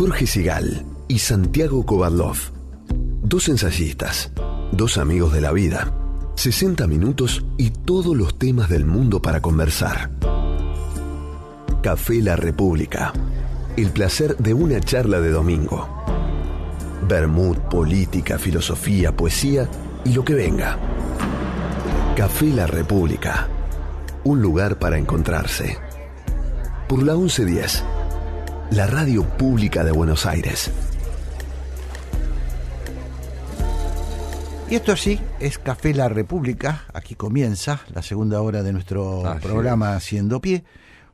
Jorge Sigal y Santiago Kovadlov, dos ensayistas, dos amigos de la vida, 60 minutos y todos los temas del mundo para conversar. Café La República, el placer de una charla de domingo. Vermut, política, filosofía, poesía y lo que venga. Café La República, un lugar para encontrarse. Por la 1110, la radio pública de Buenos Aires. Y esto sí, es Café La República. Aquí comienza la segunda hora de nuestro programa Haciendo Pie.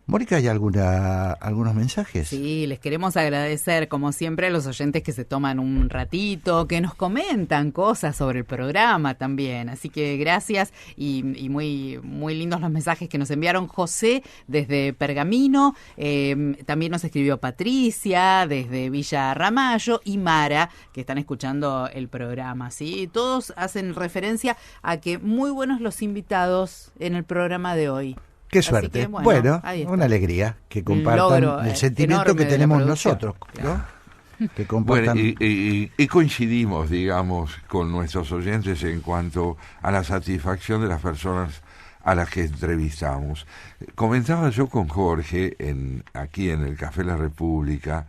Mónica, ¿hay algunos mensajes? Sí, les queremos agradecer, como siempre, a los oyentes que se toman un ratito, que nos comentan cosas sobre el programa también. Así que gracias y muy, muy lindos los mensajes que nos enviaron. José, desde Pergamino, también nos escribió Patricia, desde Villa Ramallo, y Mara, que están escuchando el programa, ¿sí? Todos hacen referencia a que muy buenos los invitados en el programa de hoy. Qué suerte. Que, bueno, una alegría que compartan el sentimiento que tenemos nosotros, ¿no? Que compartan. Bueno, y coincidimos, digamos, con nuestros oyentes en cuanto a la satisfacción de las personas a las que entrevistamos. Comentaba yo con Jorge, aquí en el Café La República,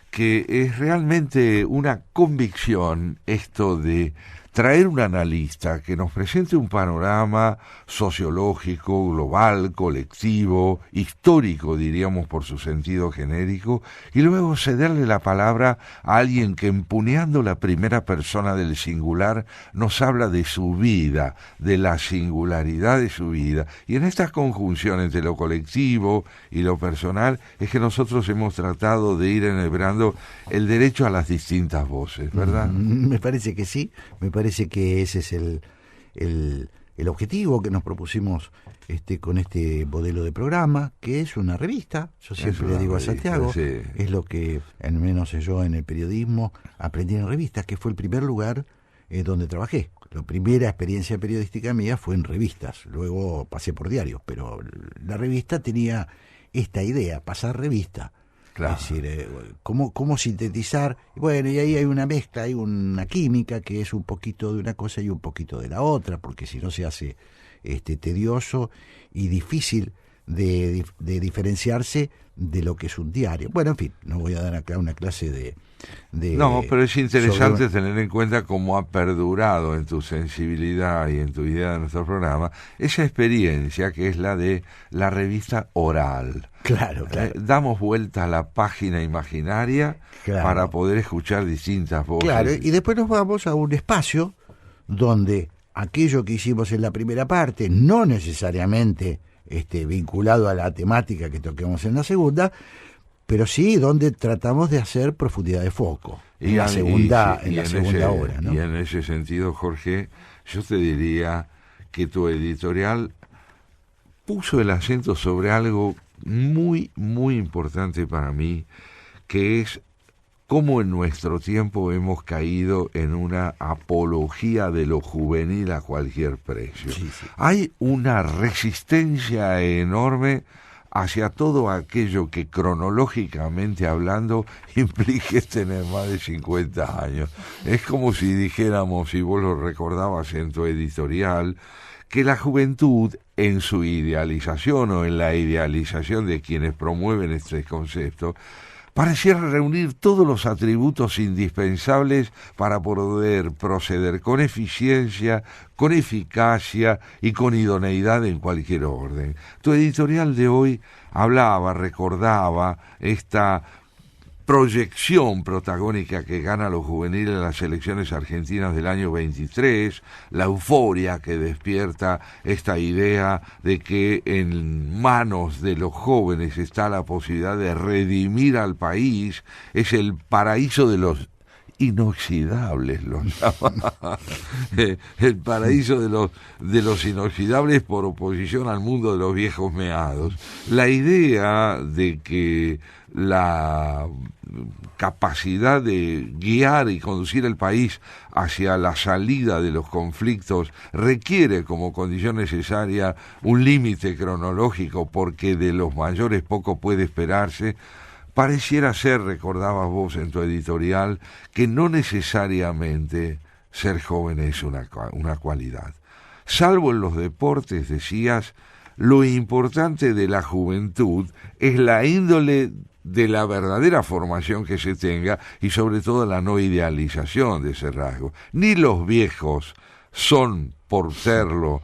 que es realmente una convicción esto de traer un analista que nos presente un panorama sociológico, global, colectivo, histórico, diríamos por su sentido genérico, y luego cederle la palabra a alguien que, empuñando la primera persona del singular, nos habla de su vida, de la singularidad de su vida. Y en esta conjunción entre lo colectivo y lo personal es que nosotros hemos tratado de ir enhebrando el derecho a las distintas voces, ¿verdad? Me parece que sí, me parece que ese es el objetivo que nos propusimos con este modelo de programa, que es una revista. Yo siempre le digo a Santiago, sí, es lo que, al menos yo en el periodismo, aprendí en revistas, que fue el primer lugar donde trabajé. La primera experiencia periodística mía fue en revistas, luego pasé por diarios, pero la revista tenía esta idea, pasar revista. Claro. Es decir, cómo sintetizar. Bueno, y ahí hay una mezcla, hay una química que es un poquito de una cosa y un poquito de la otra, porque si no se hace tedioso y difícil de diferenciarse de lo que es un diario. Bueno, en fin, no voy a dar acá una clase de no, pero es interesante tener en cuenta cómo ha perdurado en tu sensibilidad y en tu idea de nuestro programa esa experiencia que es la de la revista oral. Claro. Damos vuelta a la página imaginaria para poder escuchar distintas voces. Claro, y después nos vamos a un espacio donde aquello que hicimos en la primera parte, no necesariamente vinculado a la temática que toquemos en la segunda, pero sí donde tratamos de hacer profundidad de foco en la segunda hora, ¿no? Y en ese sentido, Jorge, yo te diría que tu editorial puso el acento sobre algo muy, muy importante para mí, que es cómo en nuestro tiempo hemos caído en una apología de lo juvenil a cualquier precio. Sí. Hay una resistencia enorme hacia todo aquello que cronológicamente hablando implique tener más de 50 años. Es como si dijéramos, y vos lo recordabas en tu editorial, que la juventud en su idealización o en la idealización de quienes promueven este concepto pareciera reunir todos los atributos indispensables para poder proceder con eficiencia, con eficacia y con idoneidad en cualquier orden. Tu editorial de hoy recordaba esta proyección protagónica que gana los juveniles en las elecciones argentinas del año 23, la euforia que despierta esta idea de que en manos de los jóvenes está la posibilidad de redimir al país, es el paraíso de los inoxidables, lo llama. El paraíso de los inoxidables por oposición al mundo de los viejos meados. La idea de que la capacidad de guiar y conducir el país hacia la salida de los conflictos requiere como condición necesaria un límite cronológico, porque de los mayores poco puede esperarse, pareciera ser, recordabas vos en tu editorial, que no necesariamente ser joven es una cualidad. Salvo en los deportes, decías, lo importante de la juventud es la índole de la verdadera formación que se tenga y sobre todo la no idealización de ese rasgo. Ni los viejos son, por serlo,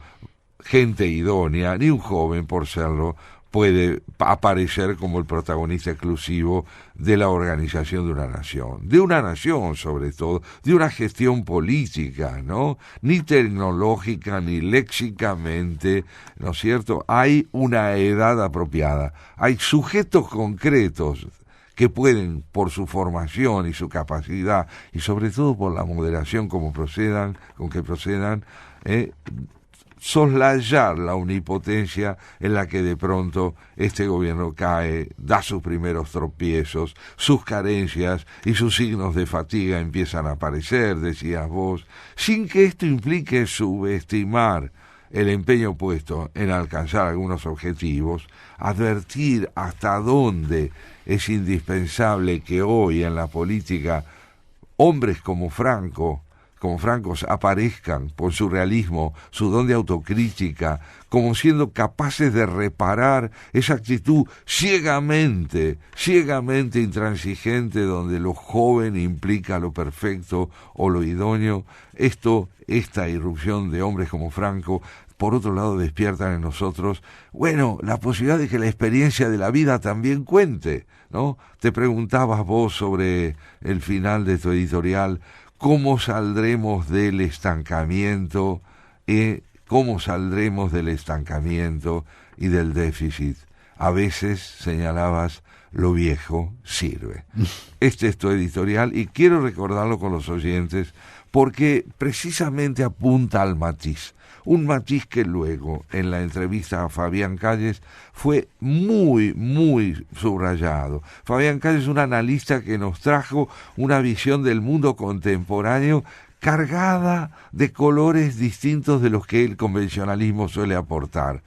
gente idónea, ni un joven, por serlo, puede aparecer como el protagonista exclusivo de la organización de una nación sobre todo, de una gestión política, ¿no? Ni tecnológica, ni léxicamente, ¿no es cierto? Hay una edad apropiada, hay sujetos concretos que pueden, por su formación y su capacidad, y sobre todo por la moderación con que procedan, soslayar la omnipotencia en la que de pronto este gobierno cae, da sus primeros tropiezos, sus carencias y sus signos de fatiga empiezan a aparecer, decías vos, sin que esto implique subestimar el empeño puesto en alcanzar algunos objetivos, advertir hasta dónde es indispensable que hoy en la política hombres como Francos aparezcan por su realismo, su don de autocrítica, como siendo capaces de reparar esa actitud ciegamente intransigente donde lo joven implica lo perfecto o lo idóneo. Esta irrupción de hombres como Franco, por otro lado, despiertan en nosotros, la posibilidad de que la experiencia de la vida también cuente, ¿no? Te preguntabas vos sobre el final de tu editorial, ¿cómo saldremos del estancamiento? ¿Cómo saldremos del estancamiento y del déficit? A veces, señalabas, lo viejo sirve. Este es tu editorial y quiero recordarlo con los oyentes porque precisamente apunta al matiz. Un matiz que luego, en la entrevista a Fabián Calles, fue muy, muy subrayado. Fabián Calles es un analista que nos trajo una visión del mundo contemporáneo cargada de colores distintos de los que el convencionalismo suele aportar.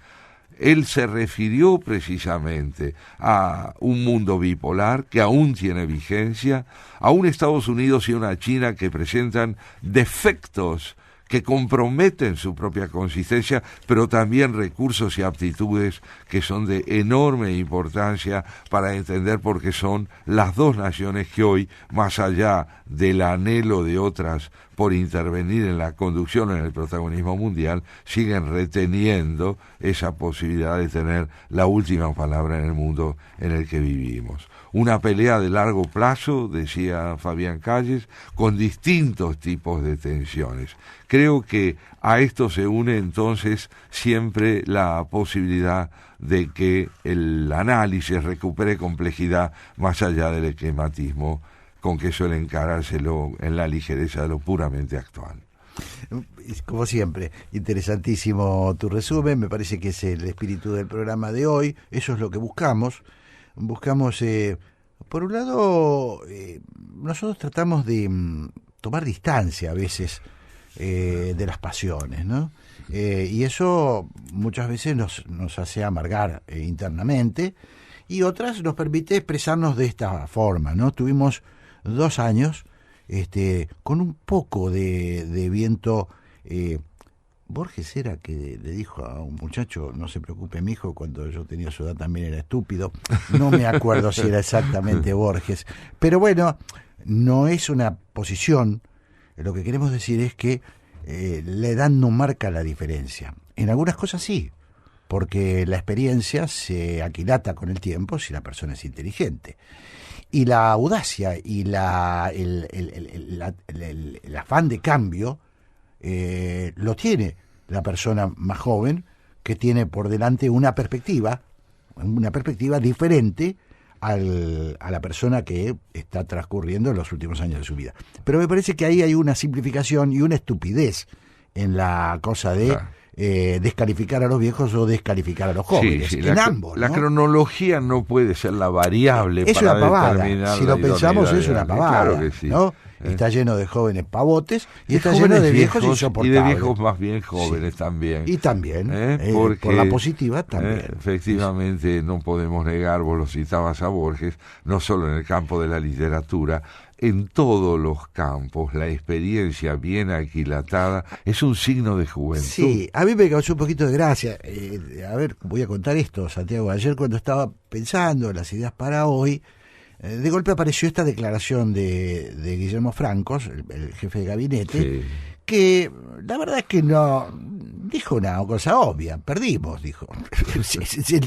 Él se refirió precisamente a un mundo bipolar que aún tiene vigencia, a un Estados Unidos y una China que presentan defectos que comprometen su propia consistencia, pero también recursos y aptitudes que son de enorme importancia para entender por qué son las dos naciones que hoy, más allá del anhelo de otras por intervenir en la conducción, en el protagonismo mundial, siguen reteniendo esa posibilidad de tener la última palabra en el mundo en el que vivimos. Una pelea de largo plazo, decía Fabián Calles, con distintos tipos de tensiones. Creo que a esto se une entonces siempre la posibilidad de que el análisis recupere complejidad más allá del esquematismo con que suele encarárselo en la ligereza de lo puramente actual. Como siempre, interesantísimo tu resumen, me parece que es el espíritu del programa de hoy, eso es lo que buscamos, por un lado, nosotros tratamos de tomar distancia a veces de las pasiones, ¿no? Y eso muchas veces nos hace amargar internamente y otras nos permite expresarnos de esta forma, ¿no? Tuvimos 2 años con un poco de viento. Borges era que le dijo a un muchacho, no se preocupe mi hijo, cuando yo tenía su edad también era estúpido, no me acuerdo si era exactamente Borges, pero bueno, no es una posición, lo que queremos decir es que la edad no marca la diferencia, en algunas cosas sí, porque la experiencia se aquilata con el tiempo si la persona es inteligente. Y la audacia y el afán de cambio lo tiene la persona más joven, que tiene por delante una perspectiva diferente a la persona que está transcurriendo en los últimos años de su vida. Pero me parece que ahí hay una simplificación y una estupidez en la cosa de descalificar a los viejos o descalificar a los jóvenes, sí, en ambos, ¿no? La cronología no puede ser la variable es para una pavada. determinar Si lo pensamos es una pavada, claro que sí. ¿no? está lleno de jóvenes pavotes y está lleno de viejos insoportables. Y de viejos más bien jóvenes también. Y también, porque, por la positiva también. Efectivamente, no podemos negar, vos lo citabas a Borges, no solo en el campo de la literatura, en todos los campos, la experiencia bien aquilatada es un signo de juventud. Sí, a mí me causó un poquito de gracia. A ver, voy a contar esto, Santiago. Ayer cuando estaba pensando en las ideas para hoy, de golpe apareció esta declaración de Guillermo Francos, el jefe de gabinete, sí, que la verdad es que no dijo una cosa obvia. Perdimos, dijo.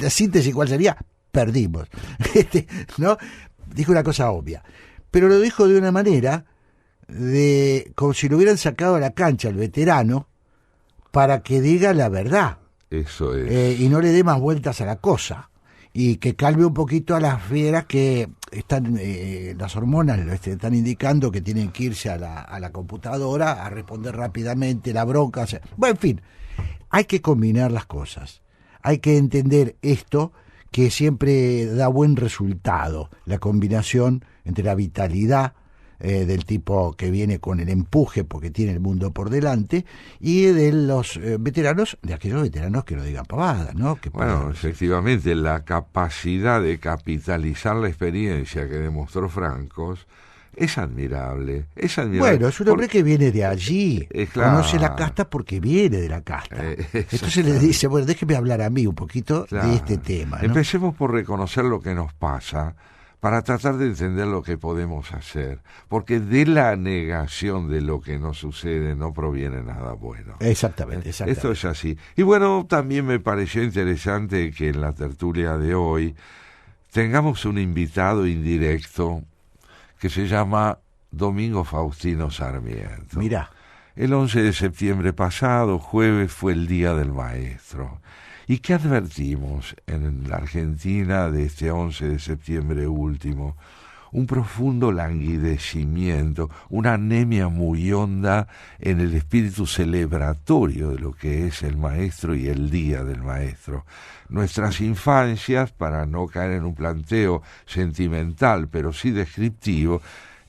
La síntesis, ¿cuál sería? Perdimos. ¿No? Dijo una cosa obvia. Pero lo dijo de una manera como si lo hubieran sacado a la cancha al veterano para que diga la verdad. Eso es. Y no le dé más vueltas a la cosa. Y que calme un poquito a las fieras que están, las hormonas están indicando que tienen que irse a la computadora a responder rápidamente, la bronca. Bueno, en fin, hay que combinar las cosas. Hay que entender esto, que siempre da buen resultado, la combinación entre la vitalidad del tipo que viene con el empuje porque tiene el mundo por delante, y de los veteranos, de aquellos veteranos que no digan pavadas, ¿no? Que bueno, efectivamente, la capacidad de capitalizar la experiencia que demostró Francos es admirable, es admirable. Bueno, es un hombre que viene de allí, claro, conoce la casta porque viene de la casta. Entonces le dice, bueno, déjeme hablar a mí un poquito, claro, de este tema, ¿no? Empecemos por reconocer lo que nos pasa, para tratar de entender lo que podemos hacer, porque de la negación de lo que nos sucede no proviene nada bueno. Exactamente. Esto es así. Y bueno, también me pareció interesante que en la tertulia de hoy tengamos un invitado indirecto que se llama Domingo Faustino Sarmiento. Mirá. El 11 de septiembre pasado, jueves, fue el Día del Maestro. ¿Y qué advertimos en la Argentina de este 11 de septiembre último? Un profundo languidecimiento, una anemia muy honda en el espíritu celebratorio de lo que es el maestro y el Día del Maestro. Nuestras infancias, para no caer en un planteo sentimental, pero sí descriptivo,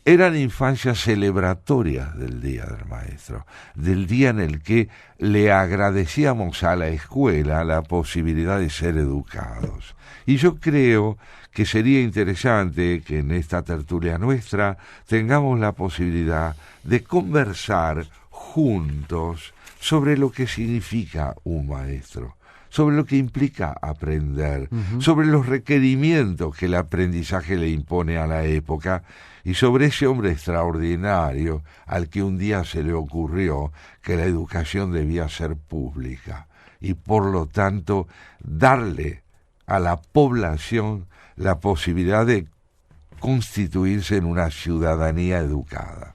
eran infancias celebratorias del Día del Maestro, del día en el que le agradecíamos a la escuela la posibilidad de ser educados. Y yo creo que sería interesante que en esta tertulia nuestra tengamos la posibilidad de conversar juntos sobre lo que significa un maestro, sobre lo que implica aprender, sobre los requerimientos que el aprendizaje le impone a la época y sobre ese hombre extraordinario al que un día se le ocurrió que la educación debía ser pública y por lo tanto darle a la población la posibilidad de constituirse en una ciudadanía educada.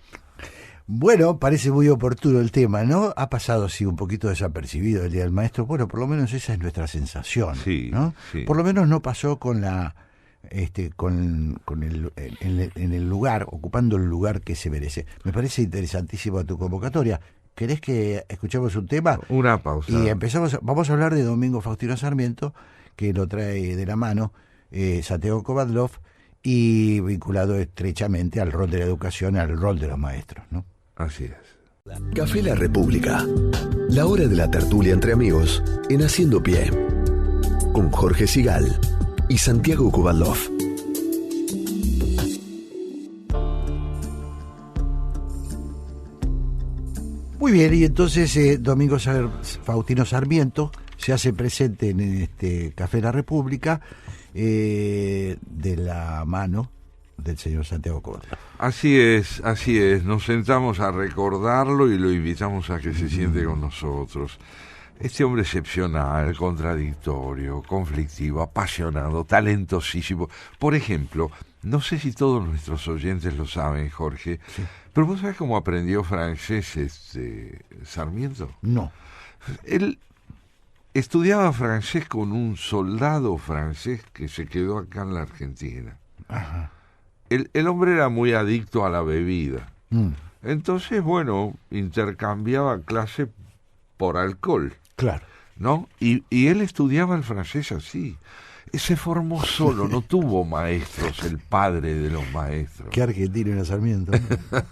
Bueno, parece muy oportuno el tema, ¿no? Ha pasado, sí, un poquito desapercibido el Día del Maestro. Bueno, por lo menos esa es nuestra sensación, sí, ¿no? Sí. Por lo menos no pasó con en el lugar, ocupando el lugar que se merece. Me parece interesantísima tu convocatoria. ¿Querés que escuchemos un tema? Una pausa. Y vamos a hablar de Domingo Faustino Sarmiento, que lo trae de la mano Santiago Kovadlov, y vinculado estrechamente al rol de la educación, al rol de los maestros, ¿no? Así es. Café La República. La hora de la tertulia entre amigos en Haciendo Pie. Con Jorge Sigal y Santiago Kovadlov. Muy bien, y entonces Domingo Faustino Sarmiento se hace presente en este Café La República de la mano del señor Santiago Kovadlov. Así es. Nos sentamos a recordarlo y lo invitamos a que se siente con nosotros. Este hombre excepcional, contradictorio, conflictivo, apasionado, talentosísimo. Por ejemplo, no sé si todos nuestros oyentes lo saben, Jorge, sí, pero ¿vos sabés cómo aprendió francés Sarmiento? No. Él estudiaba francés con un soldado francés que se quedó acá en la Argentina. Ajá. El hombre era muy adicto a la bebida. Entonces, bueno, intercambiaba clase por alcohol. Claro. ¿No? Y él estudiaba el francés así. se formó solo, no tuvo maestros, el padre de los maestros. Qué argentino era Sarmiento, ¿no?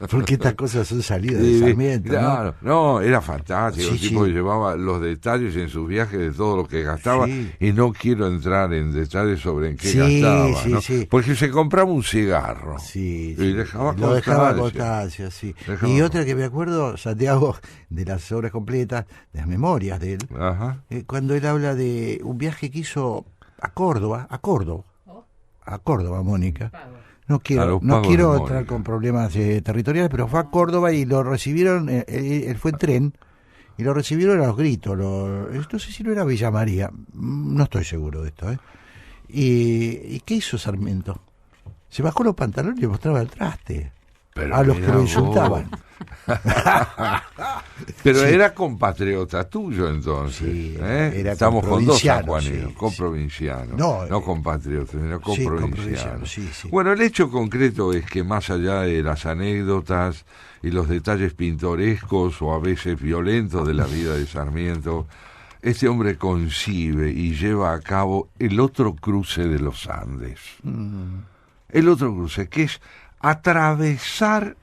Porque estas cosas son salidas de Sarmiento, claro, no, era fantástico, sí, el tipo sí. llevaba los detalles en sus viajes de todo lo que gastaba, Sí. y no quiero entrar en detalles sobre en qué Sí, gastaba, sí, ¿no? sí. Porque se compraba un cigarro, Sí, y sí. dejaba Lo dejaba constancia. constancia, sí. Dejaba Y otra que me acuerdo, Santiago, de las obras completas, de las memorias de él, Ajá. cuando él habla de un viaje que hizo a Córdoba, Mónica. No A quiero, los no pagos quiero de entrar Mónica. con problemas territoriales, pero fue a Córdoba y lo recibieron, él fue en tren, y lo recibieron a los gritos. No sé si no era Villa María, no estoy seguro de esto. ¿Y qué hizo Sarmiento? Se bajó los pantalones y le mostraba el traste Pero a los que mirá lo vos. insultaban. Pero Sí. era compatriota tuyo entonces. Sí, ¿eh? era Estamos con dos comprovinciano, sanjuaninos, sí, comprovincianos, No, no compatriotas, sino sí, comprovincianos. comprovinciano, sí, sí. Bueno, el hecho concreto es que más allá de las anécdotas y los detalles pintorescos o a veces violentos de la vida de Sarmiento, este hombre concibe y lleva a cabo el otro cruce de los Andes. El otro cruce, que es atravesar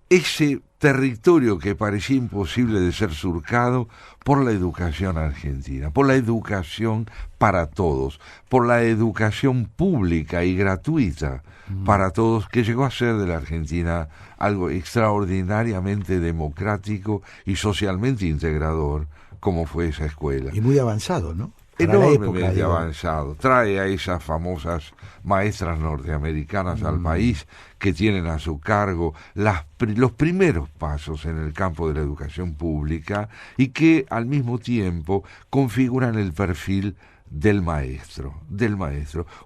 ese territorio que parecía imposible de ser surcado por la educación argentina, por la educación para todos, por la educación pública y gratuita para todos, que llegó a ser de la Argentina algo extraordinariamente democrático y socialmente integrador, como fue esa escuela. Y muy avanzado, ¿no? Para la época, Enormemente digo. avanzado. Trae a esas famosas maestras norteamericanas al país, que tienen a su cargo los primeros pasos en el campo de la educación pública y que al mismo tiempo configuran el perfil del maestro.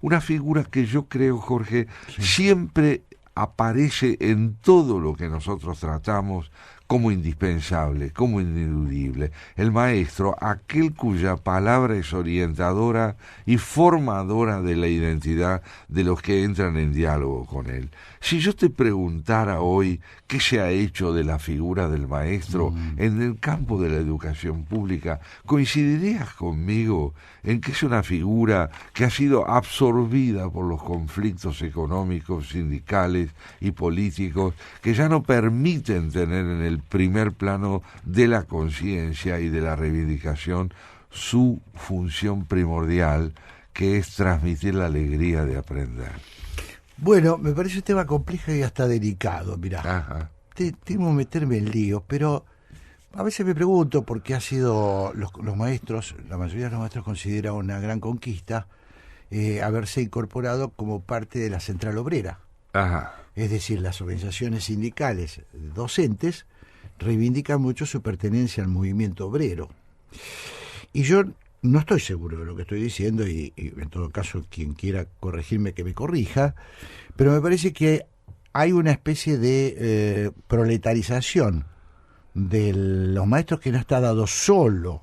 Una figura que yo creo, Jorge, siempre aparece en todo lo que nosotros tratamos como indispensable, como ineludible. El maestro, aquel cuya palabra es orientadora y formadora de la identidad de los que entran en diálogo con él. Si yo te preguntara hoy qué se ha hecho de la figura del maestro en el campo de la educación pública, ¿coincidirías conmigo en que es una figura que ha sido absorbida por los conflictos económicos, sindicales y políticos que ya no permiten tener en el primer plano de la conciencia y de la reivindicación su función primordial, que es transmitir la alegría de aprender? Bueno, me parece un tema complejo y hasta delicado, mirá. Ajá. Temo meterme en líos, pero a veces me pregunto por qué ha sido los maestros, la mayoría de los maestros considera una gran conquista haberse incorporado como parte de la central obrera. Ajá. Es decir, las organizaciones sindicales docentes reivindican mucho su pertenencia al movimiento obrero. Y yo no estoy seguro de lo que estoy diciendo, y en todo caso quien quiera corregirme que me corrija, pero me parece que hay una especie de proletarización de los maestros que no está dado solo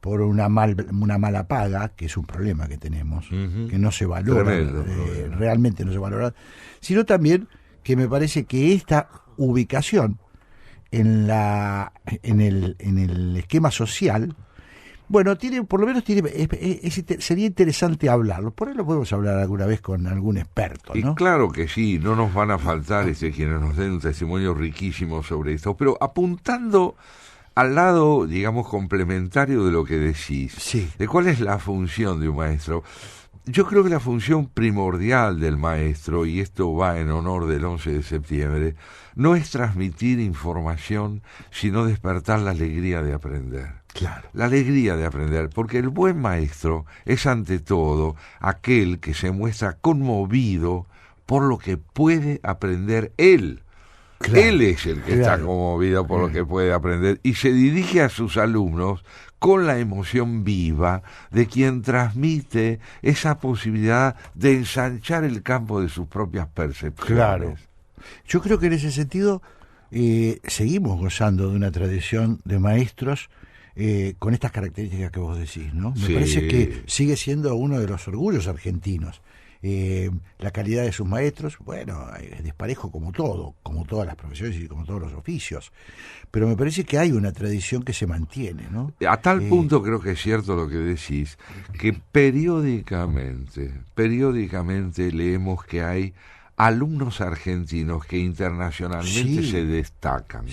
por una mala paga, que es un problema que tenemos, que no se valora, realmente no se valora, sino también que me parece que esta ubicación en el esquema social, bueno, sería interesante hablarlo. Por ahí lo podemos hablar alguna vez con algún experto, ¿no? Y claro que sí, no nos van a faltar quienes nos den un testimonio riquísimo sobre esto, pero apuntando al lado, digamos, complementario de lo que decís, Sí. de cuál es la función de un maestro. Yo creo que la función primordial del maestro, y esto va en honor del 11 de septiembre, no es transmitir información, sino despertar la alegría de aprender. Claro. La alegría de aprender, porque el buen maestro es ante todo aquel que se muestra conmovido por lo que puede aprender él. Claro, Él es el que está conmovido por lo que puede aprender y se dirige a sus alumnos con la emoción viva de quien transmite esa posibilidad de ensanchar el campo de sus propias percepciones. Claro. Yo creo que en ese sentido seguimos gozando de una tradición de maestros con estas características que vos decís, ¿no? Me Sí. parece que sigue siendo uno de los orgullos argentinos la calidad de sus maestros, bueno, es desparejo como todo, como todas las profesiones y como todos los oficios, pero me parece que hay una tradición que se mantiene, ¿no? A tal punto creo que es cierto lo que decís, que periódicamente leemos que hay alumnos argentinos que internacionalmente se destacan,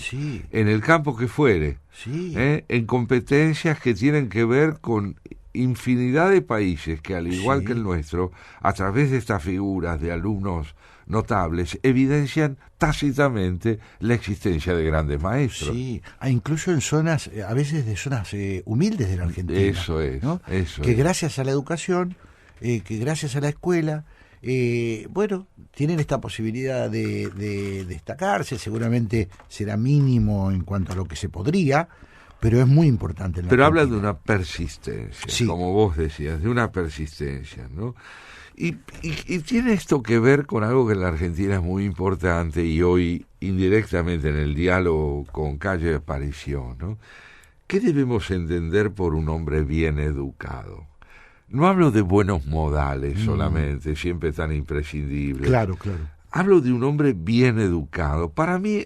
en el campo que fuere, en competencias que tienen que ver con infinidad de países que, al igual que el nuestro, a través de estas figuras de alumnos notables, evidencian tácitamente la existencia de grandes maestros. Sí, incluso en zonas, a veces de zonas humildes de la Argentina. Eso es, ¿no? Que gracias a la educación, que gracias a la escuela, bueno, tienen esta posibilidad de destacarse. Seguramente será mínimo en cuanto a lo que se podría, pero es muy importante. Pero habla de una persistencia, como vos decías, de una persistencia, ¿no? Y tiene esto que ver con algo que en la Argentina es muy importante, y hoy indirectamente en el diálogo con Calle apareció, ¿no? ¿Qué debemos entender por un hombre bien educado? No hablo de buenos modales solamente, siempre tan imprescindibles. Claro. Hablo de un hombre bien educado. Para mí,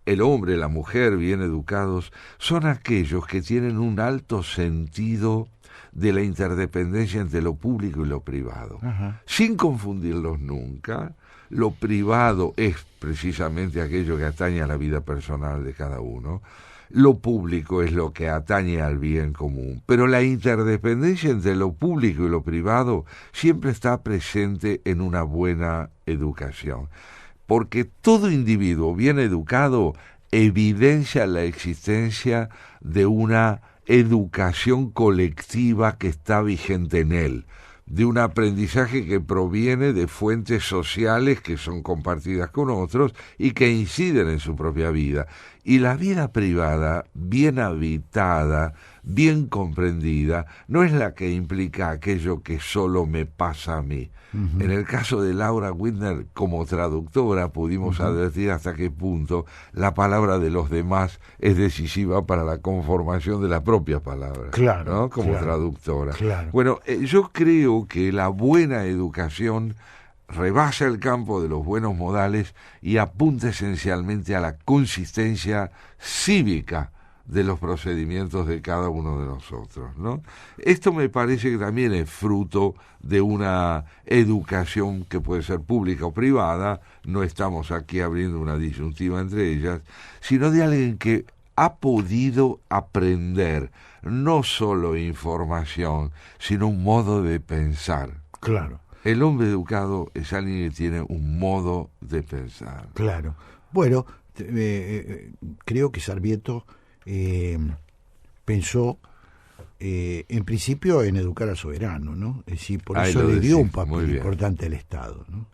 el hombre, la mujer bien educados son aquellos que tienen un alto sentido de la interdependencia entre lo público y lo privado, sin confundirlos nunca. Lo privado es precisamente aquello que atañe a la vida personal de cada uno, lo público es lo que atañe al bien común, pero la interdependencia entre lo público y lo privado siempre está presente en una buena educación, porque todo individuo bien educado evidencia la existencia de una educación colectiva que está vigente en él, de un aprendizaje que proviene de fuentes sociales que son compartidas con otros y que inciden en su propia vida. Y la vida privada, bien habitada, bien comprendida, no es la que implica aquello que solo me pasa a mí. En el caso de Laura Widner, como traductora, pudimos advertir hasta qué punto la palabra de los demás es decisiva para la conformación de la propia palabra, ¿no? Como traductora. Bueno, yo creo que la buena educación rebasa el campo de los buenos modales y apunta esencialmente a la consistencia cívica de los procedimientos de cada uno de nosotros, ¿no? Esto me parece que también es fruto de una educación que puede ser pública o privada, no estamos aquí abriendo una disyuntiva entre ellas, sino de alguien que ha podido aprender no solo información, sino un modo de pensar. Claro. El hombre educado es alguien que tiene un modo de pensar. Claro. Bueno, creo que Sarmiento pensó en principio en educar al soberano, ¿no? Es decir, por eso le dio un papel importante al Estado, ¿no?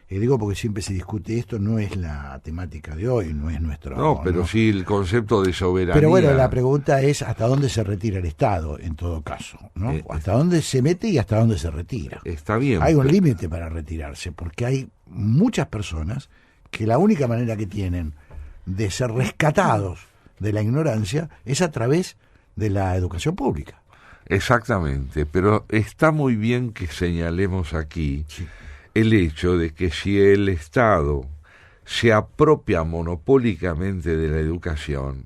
Digo porque siempre se discute esto, no es la temática de hoy, no es nuestro... No, pero sí el concepto de soberanía. Pero bueno, la pregunta es hasta dónde se retira el Estado, en todo caso, ¿no? Hasta dónde se mete y hasta dónde se retira. Está bien. Hay un límite para retirarse, porque hay muchas personas que la única manera que tienen de ser rescatados de la ignorancia es a través de la educación pública. Exactamente, pero está muy bien que señalemos aquí el hecho de que si el Estado se apropia monopólicamente de la educación,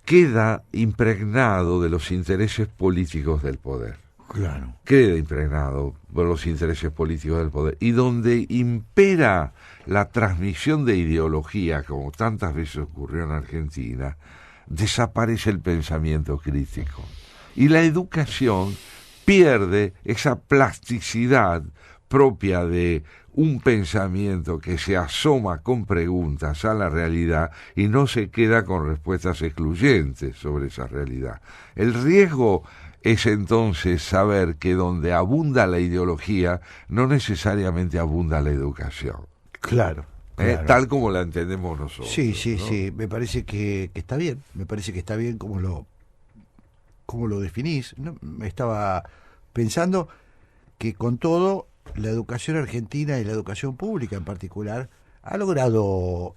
queda impregnado de los intereses políticos del poder. Claro. Queda impregnado por los intereses políticos del poder. Y donde impera la transmisión de ideología, como tantas veces ocurrió en Argentina, desaparece el pensamiento crítico. Y la educación pierde esa plasticidad propia de un pensamiento que se asoma con preguntas a la realidad y no se queda con respuestas excluyentes sobre esa realidad. El riesgo es entonces saber que donde abunda la ideología, no necesariamente abunda la educación. Claro. Tal como la entendemos nosotros. Sí, me parece que está bien, como lo definís. ¿No? Me estaba pensando que con todo, la educación argentina y la educación pública en particular ha logrado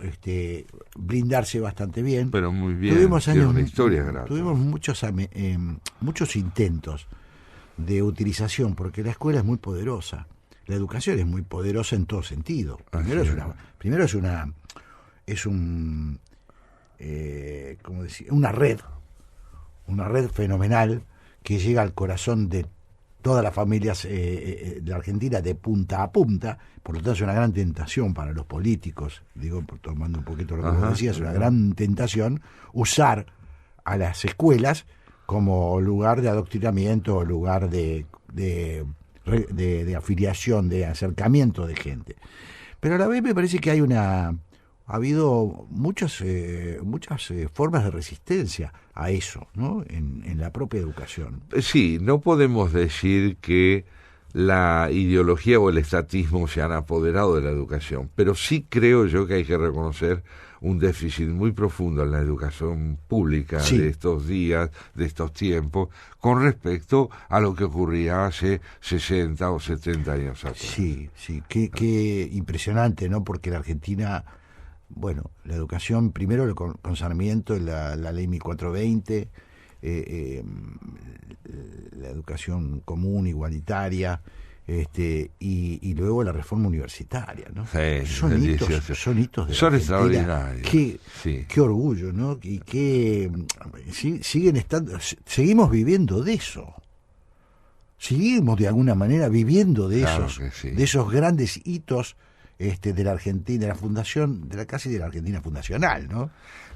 blindarse bastante bien. Pero muy bien, tuvimos años, una historia grata. Tuvimos muchos intentos de utilización, porque la escuela es muy poderosa. la educación es muy poderosa en todo sentido. Primero es una red fenomenal que llega al corazón de todas las familias de la Argentina de punta a punta. Por lo tanto es una gran tentación para los políticos, digo, tomando un poquito lo que vos decías, es una gran tentación usar a las escuelas como lugar de adoctrinamiento, lugar de afiliación, de acercamiento de gente. Pero a la vez me parece que ha habido muchas formas de resistencia a eso, ¿no? En la propia educación. Sí, no podemos decir que la ideología o el estatismo se han apoderado de la educación, pero sí creo yo que hay que reconocer un déficit muy profundo en la educación pública de estos días, de estos tiempos, con respecto a lo que ocurría hace 60 o 70 años atrás. Sí, qué impresionante, ¿no? Porque la Argentina, bueno, la educación, primero con Sarmiento, la ley 1420, la educación común, igualitaria, y luego la reforma universitaria, ¿no? Sí, son hitos de son extraordinarios. Qué orgullo, ¿no? Y seguimos viviendo de eso. Seguimos de alguna manera viviendo de esos grandes hitos de la Argentina, de la fundación, casi de la Argentina fundacional, ¿no?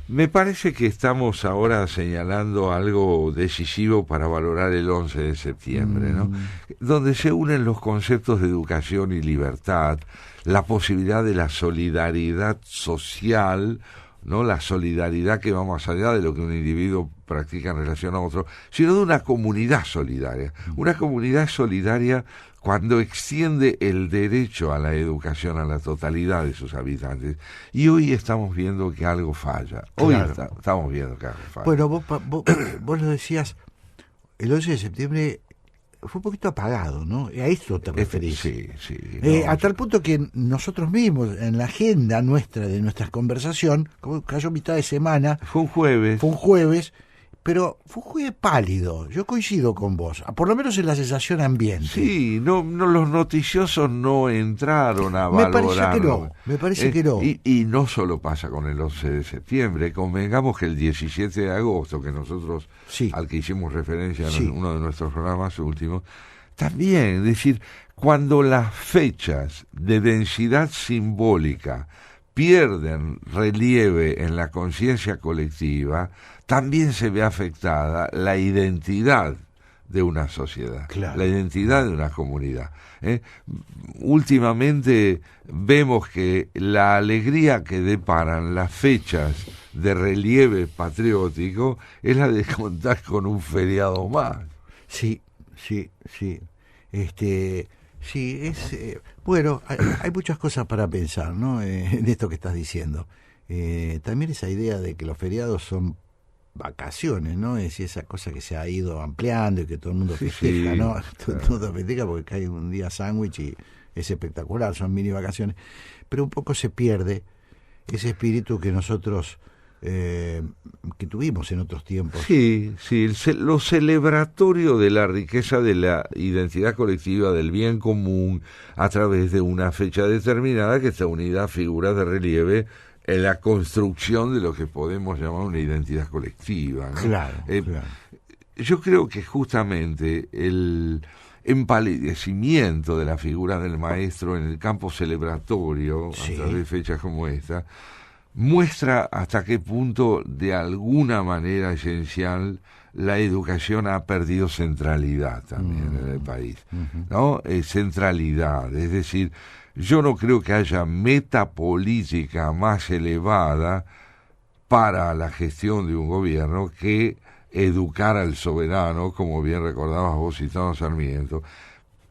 Me parece que estamos ahora señalando algo decisivo para valorar el 11 de septiembre, ¿no? Donde se unen los conceptos de educación y libertad, la posibilidad de la solidaridad social, ¿no? La solidaridad que va más allá de lo que un individuo practica en relación a otro, sino de una comunidad solidaria. Una comunidad solidaria cuando extiende el derecho a la educación a la totalidad de sus habitantes. Y hoy estamos viendo que algo falla. Estamos viendo que algo falla. Bueno, vos lo decías, el 11 de septiembre fue un poquito apagado, ¿no? A esto te referís. Sí. A tal punto que nosotros mismos, en la agenda de nuestra conversación, como cayó mitad de semana. Fue un jueves. Pero fue un jueves pálido. Yo coincido con vos, por lo menos en la sensación ambiente. Sí, no los noticiosos no entraron a valorarlo. Me parece que no. Y no solo pasa con el 11 de septiembre. Convengamos que el 17 de agosto, que nosotros, al que hicimos referencia en uno de nuestros programas últimos, también, es decir, cuando las fechas de densidad simbólica pierden relieve en la conciencia colectiva, también se ve afectada la identidad de una sociedad, la identidad de una comunidad. Últimamente vemos que la alegría que deparan las fechas de relieve patriótico es la de contar con un feriado más. Sí. Bueno, hay muchas cosas para pensar, ¿no? En esto que estás diciendo. También esa idea de que los feriados son vacaciones, ¿no? Es decir, esa cosa que se ha ido ampliando y que todo el mundo festeja, ¿no? Todo el mundo festeja porque cae un día sándwich y es espectacular, son mini vacaciones. Pero un poco se pierde ese espíritu que nosotros que tuvimos en otros tiempos. Sí, lo celebratorio de la riqueza de la identidad colectiva, del bien común, a través de una fecha determinada que está unida a figuras de relieve en la construcción de lo que podemos llamar una identidad colectiva, ¿no? Claro. Yo creo que justamente el empalidecimiento de la figura del maestro en el campo celebratorio, a través de fechas como esta, muestra hasta qué punto, de alguna manera esencial, la educación ha perdido centralidad también en el país, ¿no? Centralidad, es decir, yo no creo que haya meta política más elevada para la gestión de un gobierno que educar al soberano, como bien recordabas vos citando a Sarmiento.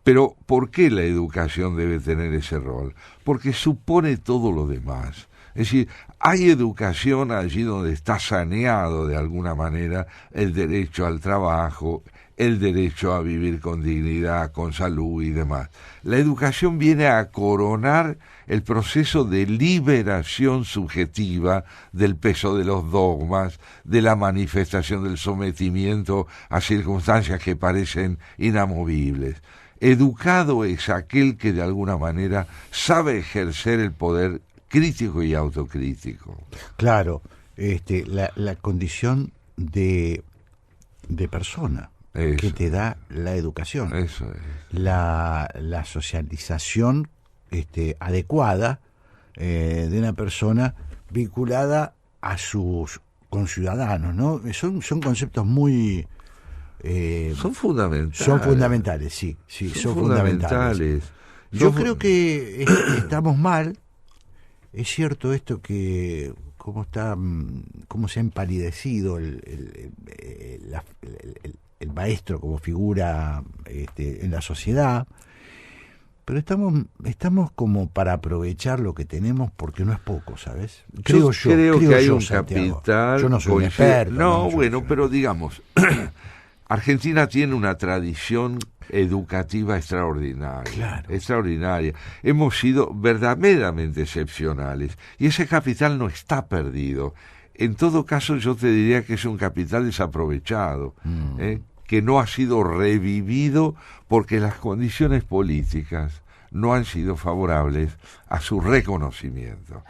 Pero ¿por qué la educación debe tener ese rol? Porque supone todo lo demás. Es decir, hay educación allí donde está saneado de alguna manera el derecho al trabajo, el derecho a vivir con dignidad, con salud y demás. La educación viene a coronar el proceso de liberación subjetiva del peso de los dogmas, de la manifestación del sometimiento a circunstancias que parecen inamovibles. Educado es aquel que de alguna manera sabe ejercer el poder crítico y autocrítico. Claro, la condición de persona que te da la educación. Eso es. La socialización adecuada de una persona vinculada a sus conciudadanos, ¿no? Son conceptos muy... son fundamentales. Son fundamentales, sí, son fundamentales. Yo creo que estamos mal. Es cierto esto que cómo se ha empalidecido el maestro como figura en la sociedad, pero estamos como para aprovechar lo que tenemos, porque no es poco, ¿sabes? Creo que hay un capital. Yo no soy un experto. No, bueno, pero digamos, Argentina tiene una tradición educativa extraordinaria. Claro. Extraordinaria. Hemos sido verdaderamente excepcionales y ese capital no está perdido. En todo caso, yo te diría que es un capital desaprovechado, que no ha sido revivido porque las condiciones políticas no han sido favorables a su reconocimiento.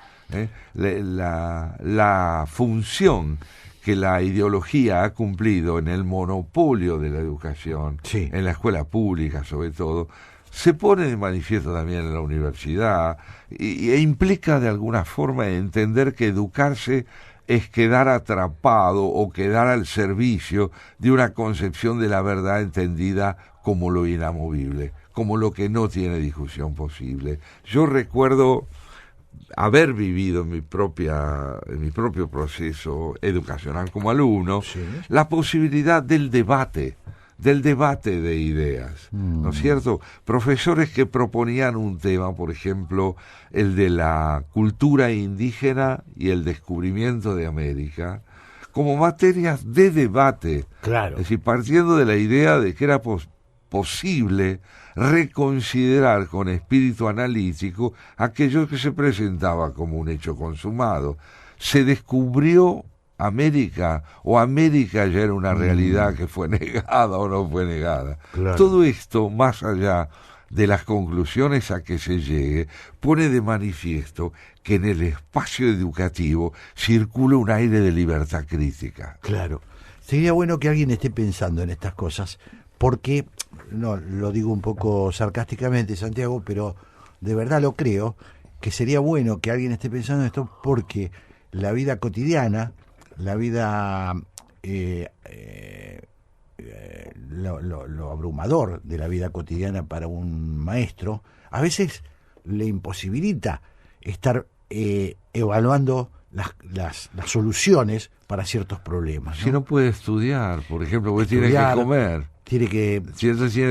La función que la ideología ha cumplido en el monopolio de la educación, sí, en la escuela pública sobre todo, se pone de manifiesto también en la universidad e implica de alguna forma entender que educarse es quedar atrapado o quedar al servicio de una concepción de la verdad entendida como lo inamovible, como lo que no tiene discusión posible. Yo recuerdo haber vivido en mi propio proceso educacional como alumno, sí, la posibilidad del debate de ideas, ¿no es cierto? Profesores que proponían un tema, por ejemplo, el de la cultura indígena y el descubrimiento de América, como materias de debate. Claro. Es decir, partiendo de la idea de que era posible reconsiderar con espíritu analítico aquello que se presentaba como un hecho consumado. Se descubrió América, o América ya era una realidad que fue negada o no fue negada. Claro. Todo esto, más allá de las conclusiones a que se llegue, pone de manifiesto que en el espacio educativo circula un aire de libertad crítica. Claro. Sería bueno que alguien esté pensando en estas cosas, porque, no, lo digo un poco sarcásticamente, Santiago, pero de verdad lo creo, que sería bueno que alguien esté pensando en esto, porque la vida cotidiana, la vida, lo abrumador de la vida cotidiana para un maestro, a veces le imposibilita estar evaluando las soluciones para ciertos problemas, ¿no? Si no puede estudiar, por ejemplo, porque tiene que comer. Si tiene que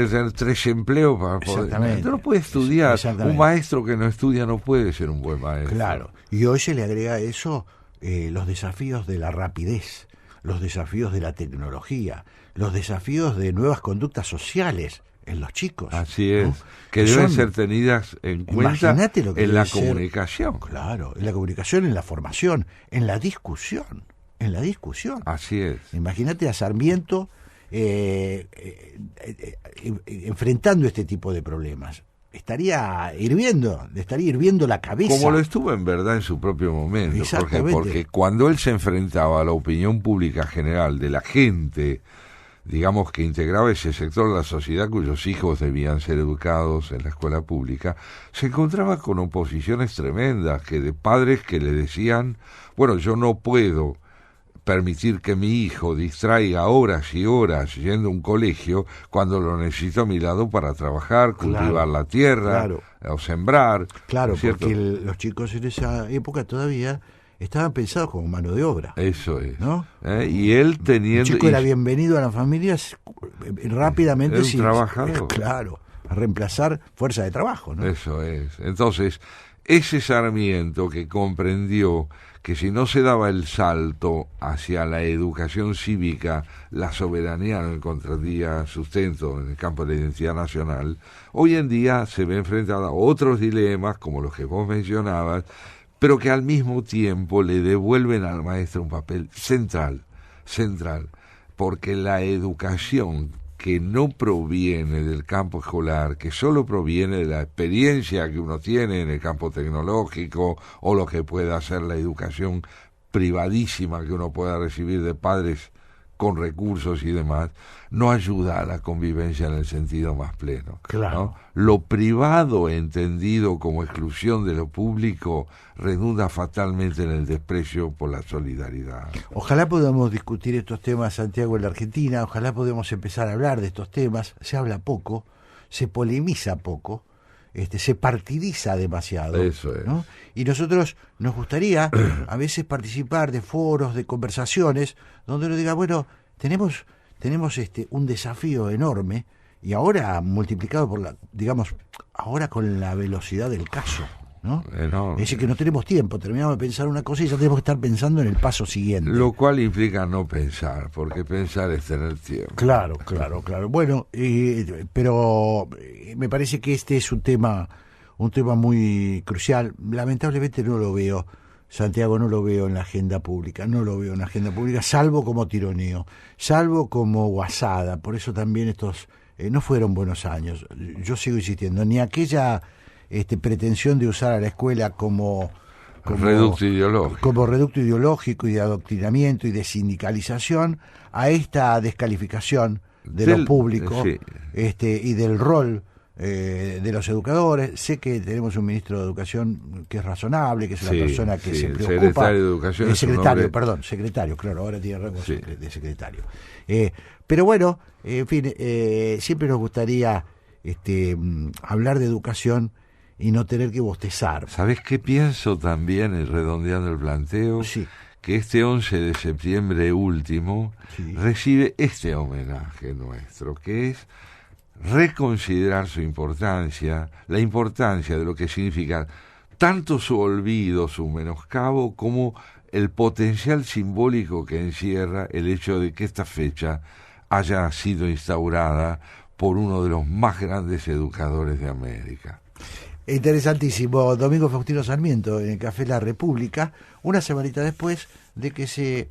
tener 3 empleos para poder... No puede estudiar. Un maestro que no estudia no puede ser un buen maestro. Claro. Y hoy se le agrega a eso los desafíos de la rapidez, los desafíos de la tecnología, los desafíos de nuevas conductas sociales en los chicos. Así es, ¿no? Que deben ser tenidas en cuenta en la comunicación. Claro, en la comunicación, en la formación, en la discusión. Así es. Imagínate a Sarmiento enfrentando este tipo de problemas. Estaría hirviendo la cabeza. Como lo estuvo en verdad en su propio momento, Jorge, porque cuando él se enfrentaba a la opinión pública general de la gente, digamos, que integraba ese sector de la sociedad cuyos hijos debían ser educados en la escuela pública, se encontraba con oposiciones tremendas, que de padres que le decían, bueno, yo no puedo permitir que mi hijo distraiga horas y horas yendo a un colegio cuando lo necesito a mi lado para trabajar, cultivar la tierra, o sembrar. Claro, porque los chicos en esa época todavía estaban pensados como mano de obra. Eso es. ¿No? Y él teniendo... El chico era bienvenido a las familias rápidamente. Era un trabajador. Claro, a reemplazar fuerza de trabajo, ¿no? Eso es. Entonces, ese Sarmiento que comprendió que si no se daba el salto hacia la educación cívica, la soberanía no encontraría sustento en el campo de la identidad nacional, hoy en día se ve enfrentado a otros dilemas, como los que vos mencionabas, pero que al mismo tiempo le devuelven al maestro un papel central, porque la educación que no proviene del campo escolar, que solo proviene de la experiencia que uno tiene en el campo tecnológico o lo que pueda hacer la educación privadísima que uno pueda recibir de padres con recursos y demás, no ayuda a la convivencia en el sentido más pleno. Claro. ¿no? Lo privado, entendido como exclusión de lo público, redunda fatalmente en el desprecio por la solidaridad. Ojalá podamos discutir estos temas, Santiago, en la Argentina, ojalá podamos empezar a hablar de estos temas. Se habla poco, se polemiza poco, se partidiza demasiado. Eso es. ¿no? Y nosotros nos gustaría a veces participar de foros, de conversaciones, donde uno diga, bueno, tenemos un desafío enorme, y ahora multiplicado por ahora con la velocidad del caso, ¿no? Es decir, que no tenemos tiempo, terminamos de pensar una cosa y ya tenemos que estar pensando en el paso siguiente. Lo cual implica no pensar, porque pensar es tener tiempo. Claro. Bueno, pero me parece que este es un tema muy crucial. Lamentablemente no lo veo, Santiago, no lo veo en la agenda pública, salvo como tironeo, salvo como guasada. Por eso también estos no fueron buenos años. Yo sigo insistiendo, ni aquella pretensión de usar a la escuela como reducto ideológico y de adoctrinamiento y de sindicalización, a esta descalificación de lo público, sí. Y del rol de los educadores. Sé que tenemos un ministro de Educación que es razonable, que es una persona que se preocupa. Secretario de Educación. Secretario, claro, ahora tiene rango de secretario. Pero bueno, en fin, siempre nos gustaría hablar de educación y no tener que bostezar. ¿Sabés qué pienso también, redondeando el planteo? Sí. Que este 11 de septiembre último recibe este homenaje nuestro, que es reconsiderar su importancia, la importancia de lo que significa tanto su olvido, su menoscabo, como el potencial simbólico que encierra el hecho de que esta fecha haya sido instaurada por uno de los más grandes educadores de América. Interesantísimo. Domingo Faustino Sarmiento en el Café La República, una semanita después de que se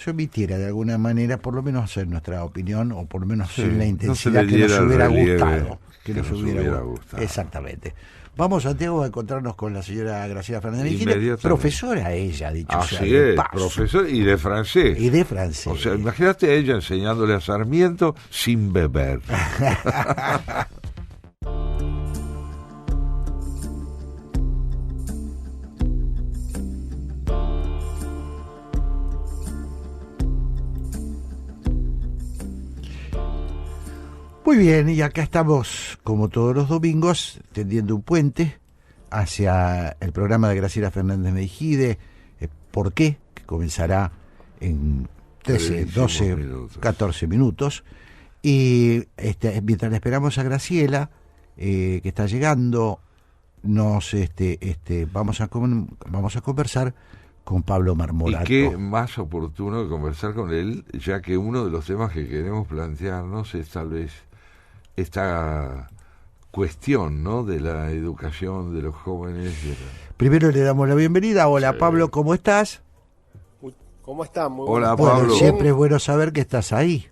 emitiera de alguna manera, por lo menos hacer nuestra opinión, o por lo menos sin la intensidad que nos hubiera gustado. Que nos hubiera gustado. Exactamente. Vamos, Santiago, a encontrarnos con la señora Graciela Fernández, profesora ella, dicho sea de paso. Profesora y de francés. O sea, imagínate a ella enseñándole a Sarmiento sin beber. Muy bien, y acá estamos, como todos los domingos, tendiendo un puente hacia el programa de Graciela Fernández Meijide, ¿Por qué?, que comenzará en 13, 12, 14 minutos. Y mientras le esperamos a Graciela, que está llegando, vamos a conversar con Pablo Marmorato. Y qué más oportuno de conversar con él, ya que uno de los temas que queremos plantearnos es tal vez esta cuestión, ¿no?, de la educación de los jóvenes. Primero le damos la bienvenida. Hola, sí. Pablo, ¿cómo estás? ¿Cómo están? Muy Hola, bueno. Pablo. Siempre es bueno saber que estás ahí.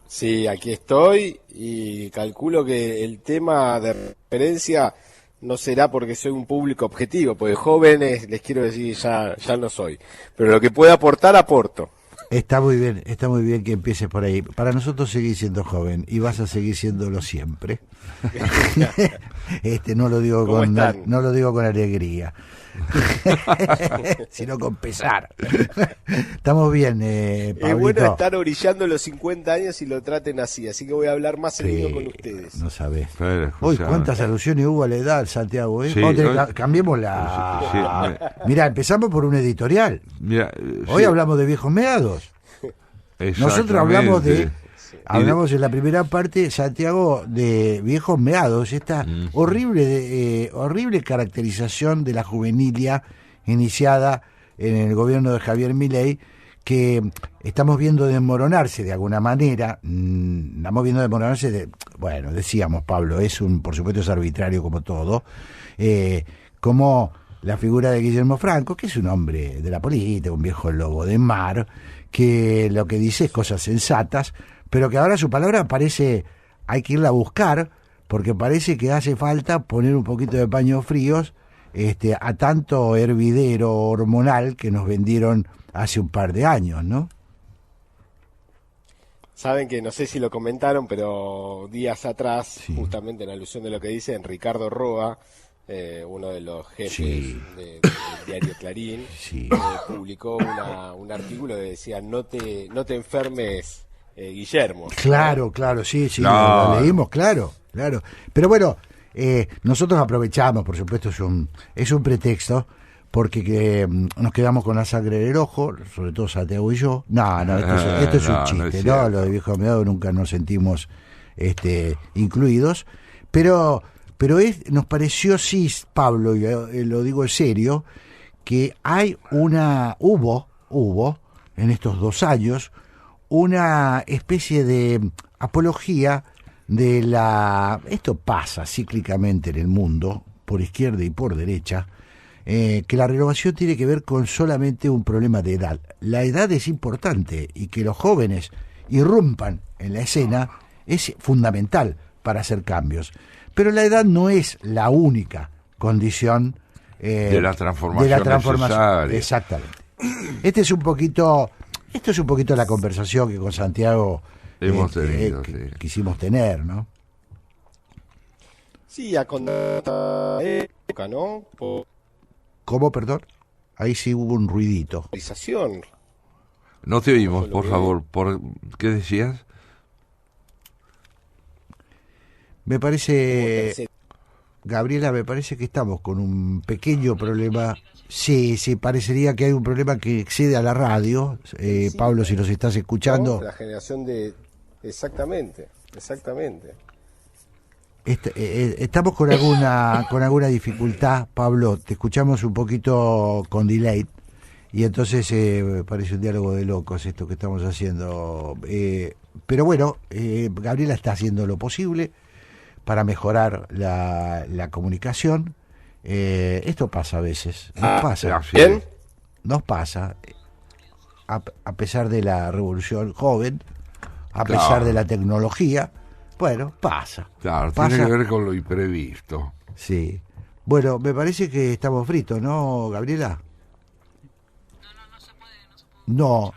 Sí, aquí estoy y calculo que el tema de referencia no será porque soy un público objetivo, porque jóvenes, les quiero decir, ya no soy. Pero lo que pueda aportar, aporto. Está muy bien que empieces por ahí. Para nosotros seguís siendo joven y vas a seguir siéndolo siempre. No lo digo con alegría, sino con pesar. Estamos bien, Pablito. Es bueno estar orillando los 50 años y lo traten así que voy a hablar más seguido con ustedes. No sabés. Hoy cuántas alusiones hubo a la edad, Santiago, ¿eh? Sí, cambiemos la... Mirá, empezamos por un editorial. Hoy hablamos de viejos meados. Nosotros hablamos en la primera parte, Santiago, de viejos meados, esta horrible caracterización de la juvenilia iniciada en el gobierno de Javier Milei, que estamos viendo desmoronarse de alguna manera. Decíamos, Pablo, por supuesto es arbitrario como todo, como la figura de Guillermo Franco, que es un hombre de la política, un viejo lobo de mar, que lo que dice es cosas sensatas, pero que ahora su palabra parece, hay que irla a buscar, porque parece que hace falta poner un poquito de paños fríos a tanto hervidero hormonal que nos vendieron hace un par de años, ¿no? Saben que no sé si lo comentaron, pero días atrás, Sí. justamente en alusión de lo que dicen, Ricardo Roa, uno de los jefes Sí. del diario Clarín, Sí. publicó un artículo que decía no te enfermes, Guillermo. Claro, sí, Claro. lo leímos, claro. Pero bueno, nosotros aprovechamos, por supuesto, es un pretexto, porque nos quedamos con la sangre en el ojo, sobre todo Santiago y yo. No, esto es un No, chiste, no es ¿no? cierto. Lo de viejo amigo nunca nos sentimos incluidos, pero nos pareció, sí, Pablo, y lo digo en serio, que hubo en estos 2 años una especie de apología de esto pasa cíclicamente en el mundo, por izquierda y por derecha, que la renovación tiene que ver con solamente un problema de edad. La edad es importante y que los jóvenes irrumpan en la escena es fundamental para hacer cambios. Pero la edad no es la única condición de la transformación necesaria. Exactamente. Esto es un poquito la conversación que con Santiago Hemos tenido, sí. quisimos tener, ¿no? Sí, a época, ¿no? ¿Cómo, perdón? Ahí sí hubo un ruidito. Polarización. No te oímos, por favor. ¿Qué decías? Me parece, Gabriela, me parece que estamos con un pequeño problema. Sí, parecería que hay un problema que excede a la radio. Sí, Pablo, si nos estás escuchando. ¿no? La generación de... Exactamente. Estamos con alguna dificultad, Pablo. Te escuchamos un poquito con delay. Y entonces parece un diálogo de locos esto que estamos haciendo. Pero bueno, Gabriela está haciendo lo posible para mejorar la comunicación. Esto pasa a veces, nos pasa a pesar de la revolución joven, a pesar de la tecnología. Bueno, pasa. Claro, tiene que ver con lo imprevisto. Sí. Bueno, me parece que estamos fritos, ¿no, Gabriela? No.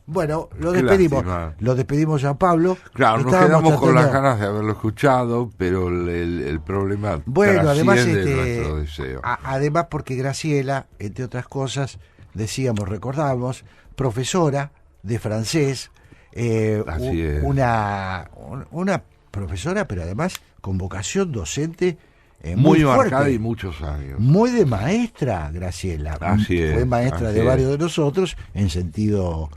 Bueno, lo despedimos. Lástima. Lo despedimos a Pablo. Claro, nos quedamos con las ganas de haberlo escuchado, pero el problema bueno, además nuestro deseo. Además porque Graciela, entre otras cosas, recordamos, profesora de francés, Así es. una profesora, pero además con vocación docente muy fuerte, marcada y muchos años. muy de maestra, Graciela. Así es, fue maestra así de es. varios de nosotros en sentido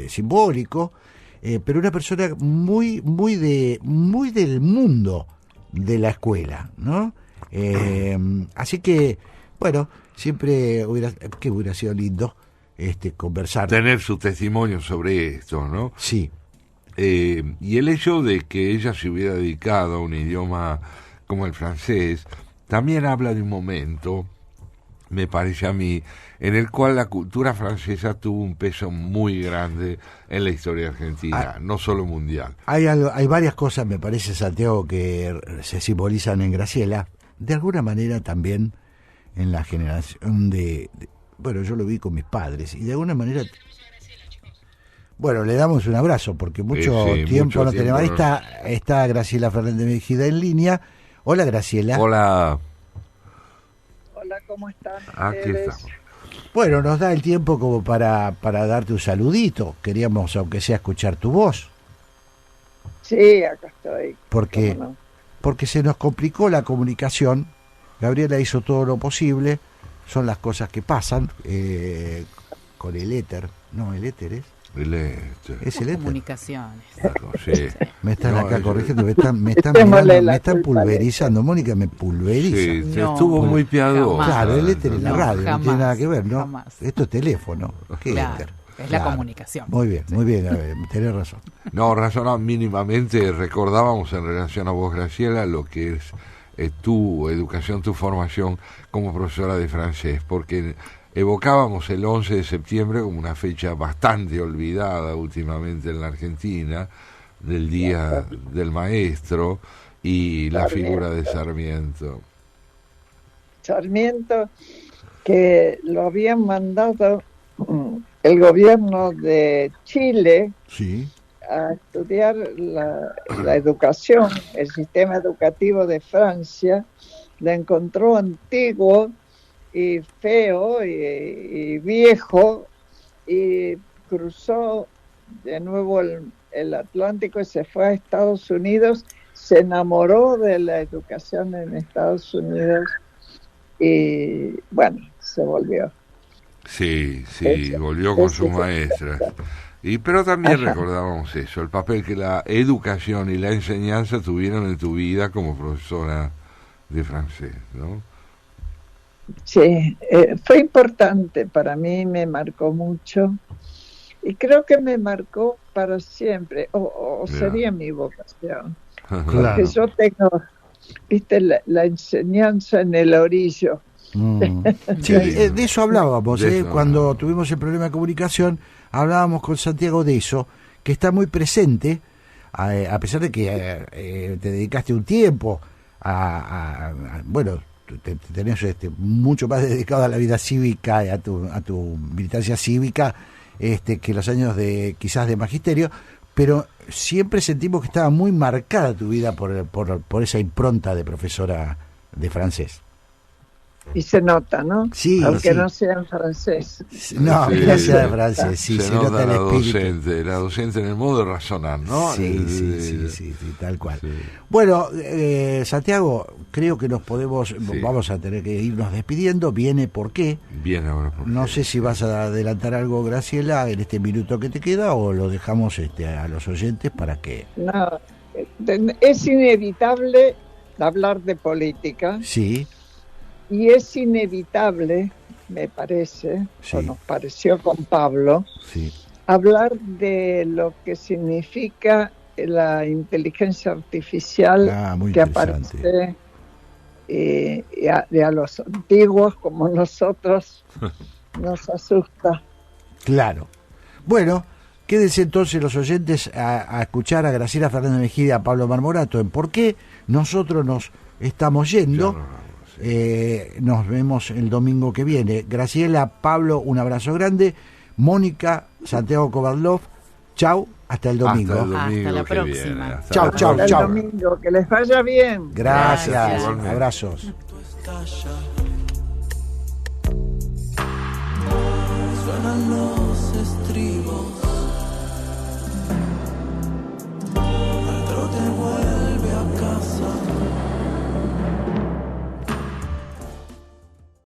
simbólico, pero una persona muy del mundo de la escuela, ¿no? Así que, bueno, siempre hubiera sido lindo conversar. Tener su testimonio sobre esto, ¿no? Sí. Y el hecho de que ella se hubiera dedicado a un idioma como el francés, también habla de un momento, me parece a mí, en el cual la cultura francesa tuvo un peso muy grande en la historia argentina, no solo mundial. Hay varias cosas, me parece, Santiago, que se simbolizan en Graciela, de alguna manera también en la generación bueno, yo lo vi con mis padres, y de alguna manera... Bueno, le damos un abrazo, porque mucho tiempo no tenemos. Ahí está Graciela Fernández Mejida en línea. Hola, Graciela. Hola, ¿cómo están? aquí estamos. Bueno, nos da el tiempo como para darte un saludito. Queríamos, aunque sea, escuchar tu voz. Sí, acá estoy. Porque se nos complicó la comunicación. Gabriela hizo todo lo posible. Son las cosas que pasan con el éter. No, el éter es... Es el éter. Comunicaciones. Sí. Me están No, acá es- corrigiendo, me están Démosle la están culpa al pulverizando. Mónica me pulveriza. Sí, No, estuvo muy piadoso. jamás. Claro, el éter es la No, radio, no jamás, tiene nada que ver, ¿no? jamás. Esto es teléfono. ¿Qué Claro, éter? es la comunicación. Muy bien, a ver, tenés razón. No, razonamos mínimamente, recordábamos en relación a vos, Graciela, lo que es tu educación, tu formación como profesora de francés, porque evocábamos el 11 de septiembre como una fecha bastante olvidada últimamente en la Argentina, del Día del Maestro y la figura de Sarmiento. Sarmiento, que lo habían mandado el gobierno de Chile a estudiar la educación, el sistema educativo de Francia, lo encontró antiguo y feo y viejo, y cruzó de nuevo el Atlántico y se fue a Estados Unidos, se enamoró de la educación en Estados Unidos y bueno, se volvió. Sí, volvió con sus maestras. Pero también recordábamos eso, el papel que la educación y la enseñanza tuvieron en tu vida como profesora de francés, ¿no? Sí, fue importante para mí, me marcó mucho y creo que me marcó para siempre, o sería mi vocación. Claro. Porque yo tengo, viste, la enseñanza en el orillo. Sí, de eso hablábamos, cuando tuvimos el problema de comunicación, hablábamos con Santiago de eso, que está muy presente, a pesar de que te dedicaste un tiempo bueno, tenés mucho más dedicado a la vida cívica, a tu militancia cívica, que los años quizás de magisterio, pero siempre sentimos que estaba muy marcada tu vida por esa impronta de profesora de francés. Y se nota, ¿no? Sí, aunque no sea en francés. No, que no sea de francés, sí, se nota el espíritu. La docente en el modo de razonar, ¿no? Sí, tal cual. Sí. Bueno, Santiago, creo que vamos a tener que irnos despidiendo. Viene ¿Por qué? Viene ahora ¿Por qué? No sé si vas a adelantar algo, Graciela, en este minuto que te queda, o lo dejamos a los oyentes para que... No, es inevitable hablar de política. Sí. Y es inevitable, me parece, o nos pareció con Pablo, hablar de lo que significa la inteligencia artificial que aparece y a los antiguos como nosotros nos asusta. Claro. Bueno, quédense entonces los oyentes a escuchar a Graciela Fernández Mejía y a Pablo Marmorato en ¿Por qué? Nosotros nos estamos yendo. Nos vemos el domingo que viene. Graciela, Pablo, un abrazo grande. Mónica, Santiago Kovadlov, chau, hasta el domingo. Hasta la próxima. Chau. Hasta el domingo, que les vaya bien. Gracias. Abrazos.